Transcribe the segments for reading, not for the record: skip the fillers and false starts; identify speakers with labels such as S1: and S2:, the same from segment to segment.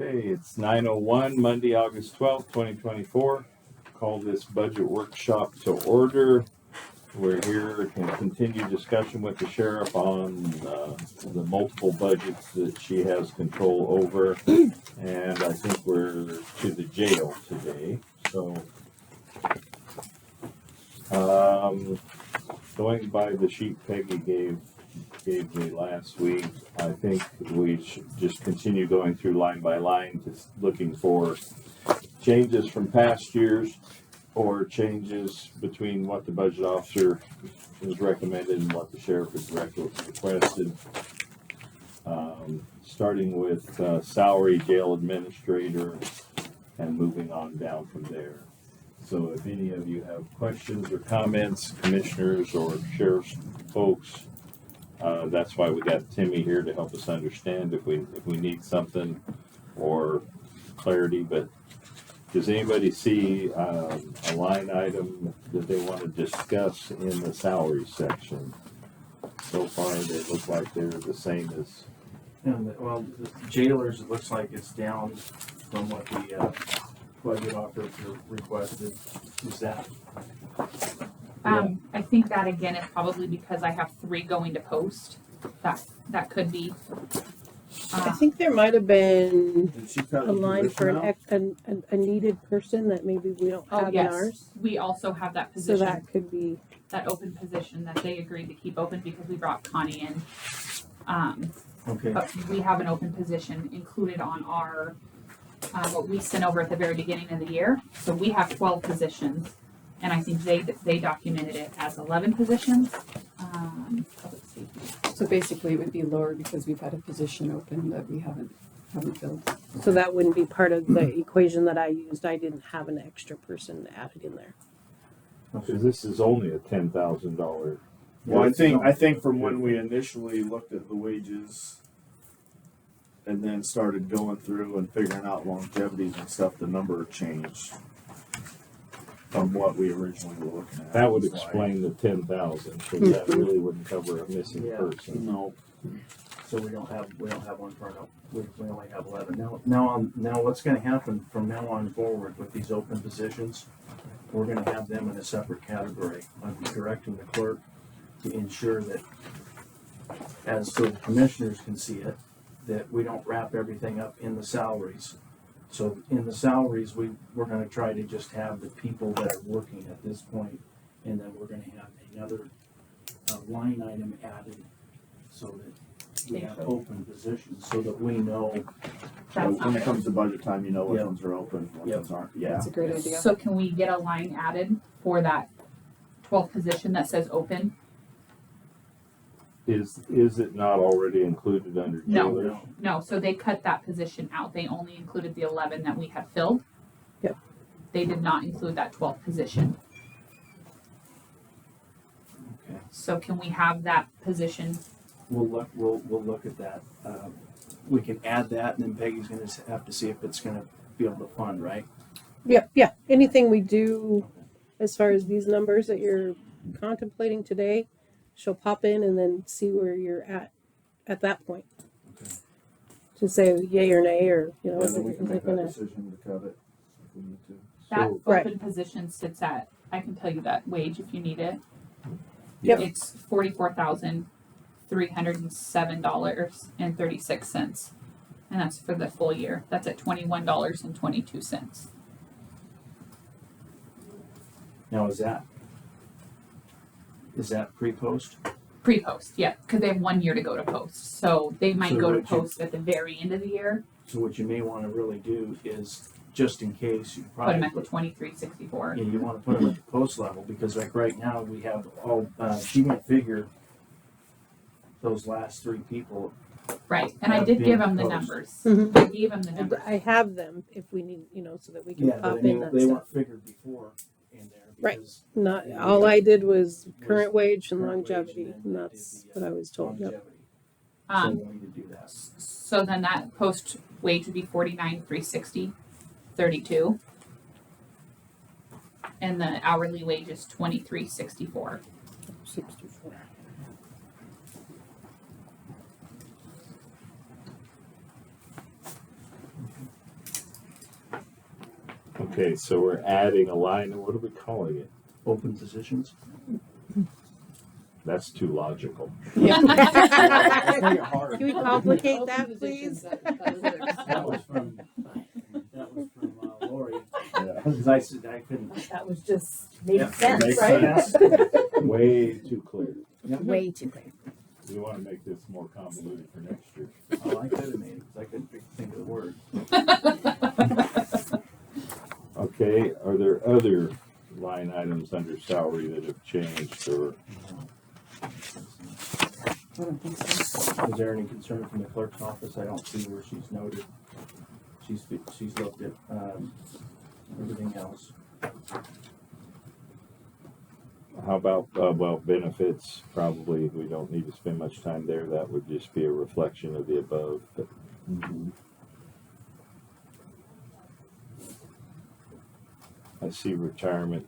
S1: Okay, it's 9:01, Monday, August 12th, 2024. Call this budget workshop to order. We're here to continue discussion with the sheriff on the multiple budgets that she has control over. And I think we're to the jail today. So, going by the sheet Peggy gave me last week, I think we should just continue going through line by line, just looking for changes from past years or changes between what the budget officer has recommended and what the sheriff has requested. Starting with salary, jail administrator, and moving on down from there. So if any of you have questions or comments, commissioners or sheriff's folks, that's why we got Timmy here to help us understand if we need something or clarity. But does anybody see a line item that they want to discuss in the salary section? So far, they look like they're the same as.
S2: And the jailers, it looks like it's down from what the budget officer requested. Is that?
S3: I think that again is probably because I have 3 going to post. That could be.
S4: I think there might have been
S2: Did she cut
S4: a line for
S2: position
S4: a needed person that maybe we don't have in
S3: yes,
S4: ours.
S3: we also have that
S4: So
S3: position,
S4: that could be,
S3: that open position that they agreed to keep open because we brought Connie in.
S2: Okay.
S3: But we have an open position included on our what we sent over at the very beginning of the year. So we have 12 positions, and I think they documented it as 11 positions. Public safety.
S5: So basically, it would be lower because we've had a position open that we haven't filled.
S4: so that wouldn't be part of the equation that I used. I didn't have an extra person added in there.
S1: Because this is only a $10,000.
S6: Well, I think from when we initially looked at the wages and then started going through and figuring out longevities and stuff, the number changed from what we originally were looking at.
S1: That would
S6: That's why.
S1: explain the 10,000, because that really wouldn't cover a missing
S2: Yeah.
S1: person.
S6: No,
S2: So we don't have one for we only have 11. Now what's going to happen from now on forward with these open positions? We're going to have them in a separate category. I'm directing the clerk to ensure that, as so the commissioners can see it, that we don't wrap everything up in the salaries. So in the salaries, we're going to try to just have the people that are working at this point, and then we're going to have another line item added so that we have open positions, so that we know.
S6: so when it comes to budget time, you know which
S2: Yeah.
S6: ones are open, which
S2: Yeah.
S6: ones aren't. Yeah.
S5: That's a great idea.
S3: So can we get a line added for that 12th position that says open?
S1: Is it not already included under
S3: No.
S1: jailers?
S3: No, so they cut that position out. They only included the 11 that we had filled.
S4: Yep.
S3: They did not include that 12th position.
S2: Okay.
S3: So can we have that position?
S2: We'll look at that. We can add that, and then Peggy's gonna have to see if it's gonna be able to fund, right?
S4: Yeah. Anything we do as far as these numbers that you're contemplating today, she'll pop in and then see where you're at that point.
S2: Okay.
S4: To say yay or nay, or
S6: And then we
S4: is
S6: can
S4: it
S6: make that
S4: gonna,
S6: decision to cut it if we need to.
S3: That
S1: So-
S4: Right.
S3: open position sits at, I can tell you that wage if you need it.
S4: Yep.
S3: It's $44,307.36. And that's for the full year. That's at $21.22.
S2: Now, is that pre-post?
S3: Pre-post, yeah, because they have 1 year to go to post. So they might
S2: So
S3: go to
S2: would you-
S3: post at the very end of the year,
S2: So what you may wanna really do is, just in case, you
S3: put
S2: probably.
S3: them at the 2364.
S2: Yeah, you wanna put them at the post level, because like right now, we have she went figure those last 3 people.
S3: Right, and I
S2: have
S3: did
S2: been
S3: give them the
S2: post.
S3: numbers.
S4: Mhm.
S3: I gave them the numbers.
S4: I have them if we need, so that we can
S2: Yeah, but
S4: pop
S2: I
S4: in
S2: mean,
S4: that
S2: they
S4: stuff.
S2: weren't figured before in there,
S4: Right.
S2: because.
S4: Not, all I did was current wage and
S2: Current wage,
S4: longevity,
S2: and then
S4: and
S2: they
S4: that's
S2: did the,
S4: what I was told, yep.
S2: longevity. So
S3: Um,
S2: we'll need to do that.
S3: So then that post wage would be $49,360.32. And the hourly wage is $23.64.
S4: 64.
S1: Okay, so we're adding a line, what are we calling it?
S2: Open positions.
S1: That's too logical.
S6: Make it hard.
S4: Can we complicate
S5: Open
S4: that,
S5: positions,
S4: please?
S5: that works.
S2: That was from Lori.
S6: Yeah.
S2: Because I said I couldn't.
S7: That was just, made
S2: Yeah,
S7: sense,
S6: makes
S7: right?
S6: sense.
S1: Way too clear.
S7: Way too clear.
S1: We want to make this more convoluted for next year.
S2: Oh, I could have made it because I couldn't think of the word.
S1: Okay, are there other line items under salary that have changed or?
S5: I don't think so.
S2: Is there any concern from the clerk's office? I don't see where she's noted. She's looked at everything else.
S1: How about, well, benefits, probably, we don't need to spend much time there, that would just be a reflection of the above, but. I see retirement.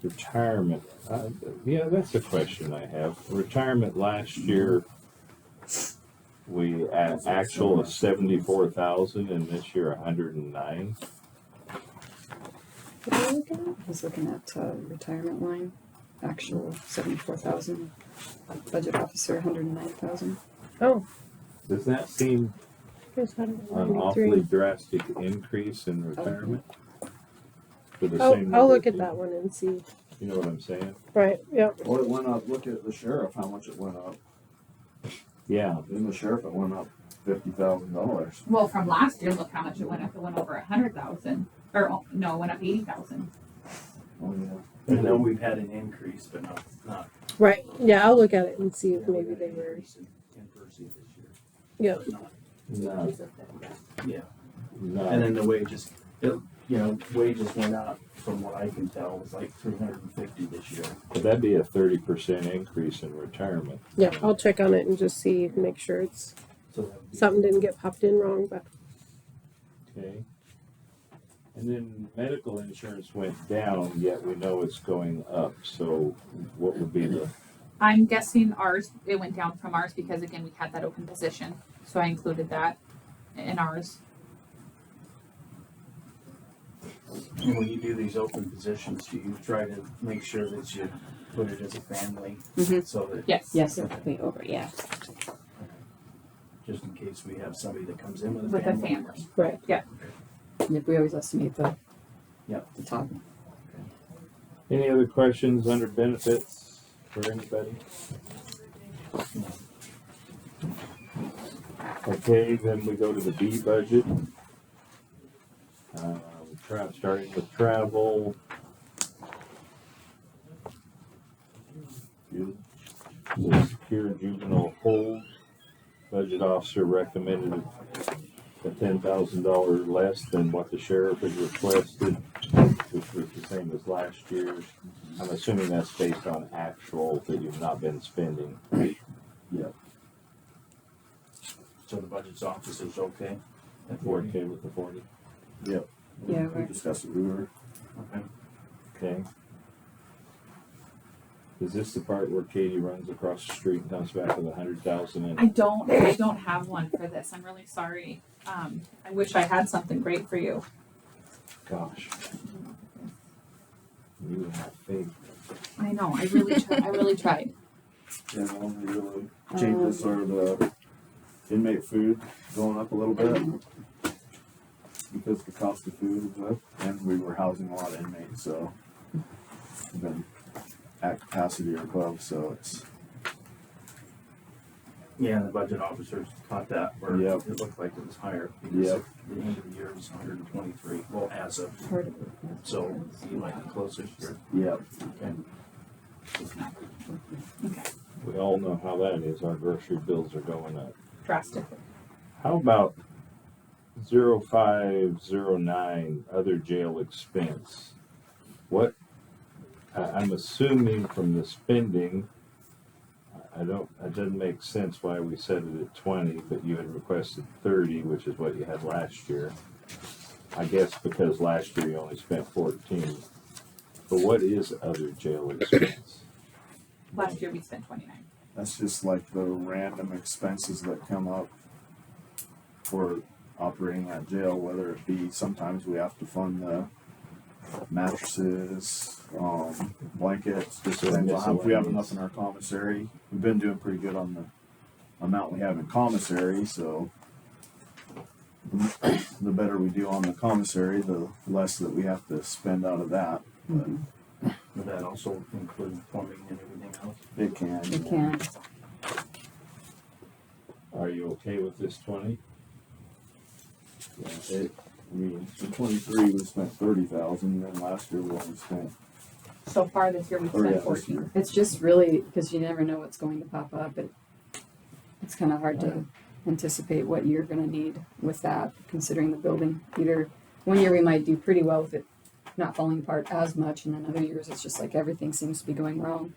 S1: Retirement, yeah, that's a question I have. Retirement last year, we actual of 74,000 and this year 109.
S5: I was looking at retirement line, actual 74,000, budget officer 109,000.
S4: Oh,
S1: Does that seem
S4: here's
S1: an awfully
S4: 193.
S1: drastic increase in retirement? For the
S4: Oh,
S1: same
S4: I'll
S1: number
S4: look
S1: of
S4: at that
S1: people?
S4: one and see.
S1: You know what I'm saying?
S4: Right, yep.
S6: Well, it went up. Look at the sheriff, how much it went up.
S1: Yeah,
S6: In the sheriff, it went up $50,000.
S3: Well, from last year, look how much it went up. It went over 100,000, or oh, no, it went up 80,000.
S6: Oh, yeah.
S2: I know we've had an increase, but not.
S4: Right, yeah, I'll look at it and see if maybe they were,
S2: In Percy this year.
S4: yeah.
S2: But not-
S1: no,
S2: Yeah, and
S1: no,
S2: then the wages, wages went up from what I can tell, it was like 350 this year.
S1: but that'd be a 30% increase in retirement.
S4: Yeah, I'll check on it and just see, make sure it's,
S2: So that would be-
S4: something didn't get popped in wrong, but
S1: Okay. And then medical insurance went down, yet we know it's going up, so what would be the,
S3: I'm guessing ours, it went down from ours because again, we had that open position. So I included that in ours.
S2: And when you do these open positions, you try to make sure that you put it as a family,
S5: Mhm.
S2: so that,
S3: Yes.
S5: Yes, way over, yeah.
S2: just in case we have somebody that comes in with a
S3: With a
S2: family.
S3: family.
S4: right.
S5: Yeah, we always estimate the,
S2: Yep.
S5: the top.
S1: any other questions under benefits for anybody? Okay, then we go to the B budget. Starting with travel. The secure juvenile hold. Budget officer recommended a $10,000 less than what the sheriff had requested, which was the same as last year's. I'm assuming that's based on actual that you've not been spending.
S2: So the budget's office is okay at
S1: We're
S2: 40?
S1: okay with the 40?
S5: Yeah,
S6: We
S5: right.
S6: discussed it, we were.
S2: Okay.
S1: Okay. Is this the part where Katie runs across the street and comes back with 100,000 in?
S3: I don't have one for this. I'm really sorry. I wish I had something great for you.
S1: Gosh. You have faith.
S3: I know, I really tried.
S6: Yeah, the only really changes are the inmate food going up a little bit because the cost of food is up, and we were housing a lot of inmates, so we've been at capacity or above, so it's
S2: Yeah, and the budget officers caught that, where
S6: Yep.
S2: it looked like it was higher, because
S6: Yep.
S2: the end of the year was 123, well, as of,
S5: Part of it. yeah.
S2: so you might be closer here.
S6: yep.
S1: We all know how that is. Our grocery bills are going up.
S3: Drastically.
S1: How about 0509 other jail expense? What, I'm assuming from the spending, it doesn't make sense why we set it at 20, but you had requested 30, which is what you had last year. I guess because last year you only spent 14. But what is other jail expense?
S3: Last year we spent 29.
S6: That's just like the random expenses that come up for operating that jail, whether it be sometimes we have to fund the mattresses, blankets, just depends on if we have enough in our commissary. We've been doing pretty good on the amount we have in commissary, so the better we do on the commissary, the less that we have to spend out of that. But
S2: Would that also include plumbing and everything else?
S6: it can.
S5: It can.
S1: Are you okay with this 20?
S6: Yeah, I mean, in 23 we spent 30,000, and last year we only spent.
S3: So far this year we've
S6: Oh, yeah,
S3: spent
S6: this
S3: 14.
S6: year.
S5: It's just really, because you never know what's going to pop up. It's kind of hard to anticipate what you're going to need with that, considering the building. Either one year we might do pretty well with it not falling apart as much, and then other years it's just like everything seems to be going wrong.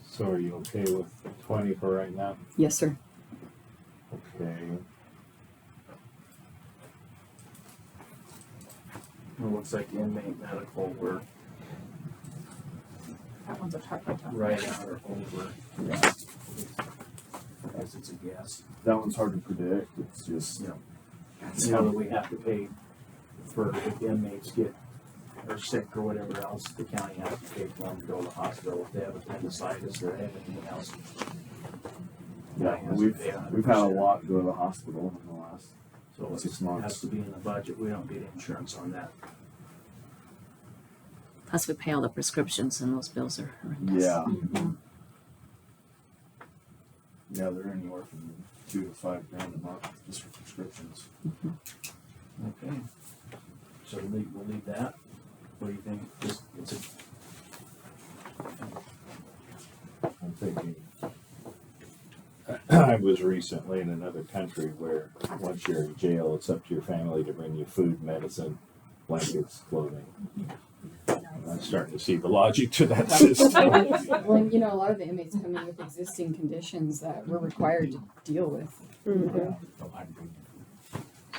S1: So are you okay with 20 for right now?
S5: Yes, sir.
S1: Okay.
S2: It looks like inmate medical, we're
S3: That one's a tough one.
S2: right at or over.
S6: Yeah,
S2: I guess it's a guess.
S6: that one's hard to predict. It's just,
S2: You know that we have to pay for if inmates get or sick or whatever else, the county has to pay for them to go to the hospital if they have appendicitis or anything else.
S6: yeah,
S2: County has to
S6: we've
S2: pay 100%.
S6: had a lot go to the hospital in the last.
S2: So
S6: 6
S2: it
S6: months.
S2: has to be in the budget. We don't get insurance on that.
S7: Plus we pay all the prescriptions and those bills are horrendous.
S6: Yeah,
S3: Mm-hmm.
S6: yeah, they're anywhere from $2,000 to $5,000 a month just for prescriptions.
S2: Okay. So we'll leave that. What do you think? Just, it's a,
S1: I'm thinking, I was recently in another country where once you're in jail, it's up to your family to bring you food, medicine, blankets, clothing. I'm starting to see the logic to that system.
S5: Well, and, a lot of the inmates come in with existing conditions that we're required to deal with.
S4: Mhm.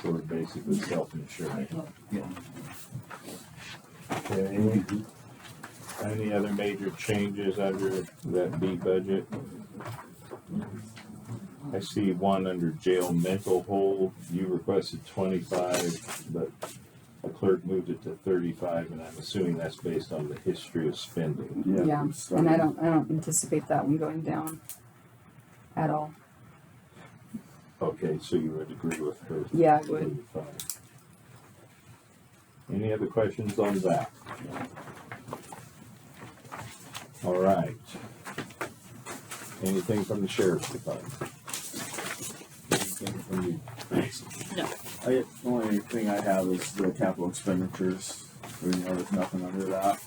S1: So we're basically self-insured.
S2: yeah.
S1: Okay. Any other major changes under that B budget? I see one under jail mental hold. You requested 25, but the clerk moved it to 35, and I'm assuming that's based on the history of spending.
S5: Yeah,
S6: we've
S5: and
S6: started-
S5: I don't anticipate that one going down at all.
S1: Okay, so you would agree with her?
S5: Yeah, I would.
S1: 35. Any other questions on that? All right. Anything from the sheriff's department? Anything from you?
S6: The only thing I have is the capital expenditures. There's nothing under that.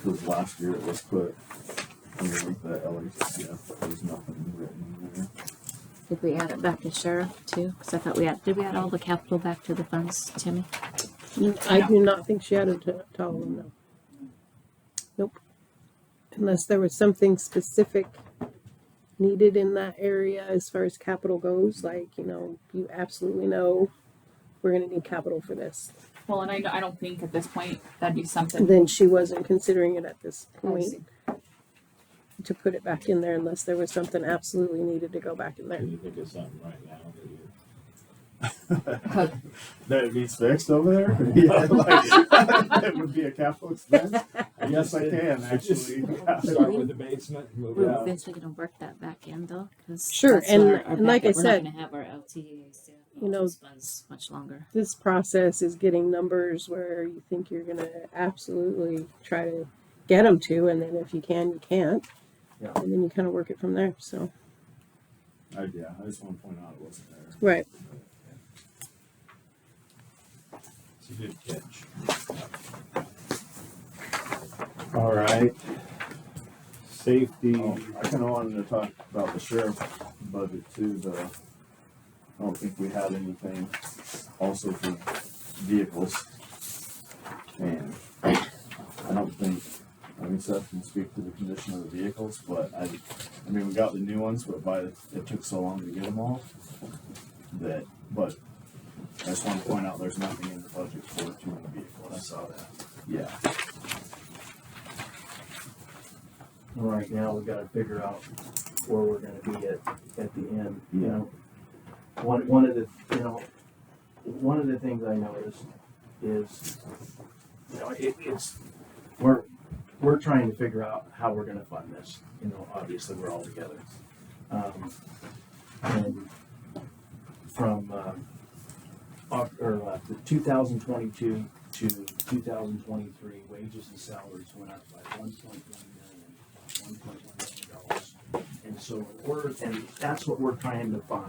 S6: Because last year it was put underneath the LHCF. There's nothing written in there.
S7: Did we add it back to sheriff too? Cause I thought did we add all the capital back to the funds, Timmy?
S4: I do not think she added to all of them, no. Nope. Unless there was something specific needed in that area as far as capital goes, like, you absolutely know we're gonna need capital for this.
S3: Well, and I don't think at this point that'd be something.
S4: Then she wasn't considering it at this
S5: I
S4: point
S5: see.
S4: to put it back in there unless there was something absolutely needed to go back in there.
S1: Can you think of something right now that you?
S6: That it needs fixed over there? Yeah, that would be a capital expense? Yes, I can, actually.
S1: Start with the basement, and move
S7: We're
S1: out.
S7: eventually gonna work that back in though, cause.
S4: Sure,
S7: that's
S4: and-
S7: our
S4: and like I
S7: backup.
S4: said,
S7: We're not gonna have our LTAs to
S4: you know,
S7: those funds much longer.
S4: This process is getting numbers where you think you're gonna absolutely try to get them to, and then if you can, you can't.
S2: Yeah.
S4: And then you kind of work it from there, so.
S6: I just want to point out it wasn't there.
S4: Right.
S1: It's a good catch. All right. Safety.
S6: Oh, I kind of wanted to talk about the sheriff budget too. I don't think we had anything also for vehicles. And I don't think, Seth can speak to the condition of the vehicles, but I mean, we got the new ones, but it took so long to get them all but I just want to point out there's nothing in the budget for 2 new vehicles.
S2: I saw that.
S6: Yeah.
S2: Right now, we gotta figure out where we're gonna be at the end, you know. One of the, you know, one of the things I noticed is, you know, it's, we're trying to figure out how we're gonna fund this, you know, obviously we're all together. And from, the 2022 to 2023, wages and salaries went up by $1.1 million. And so and that's what we're trying to fund.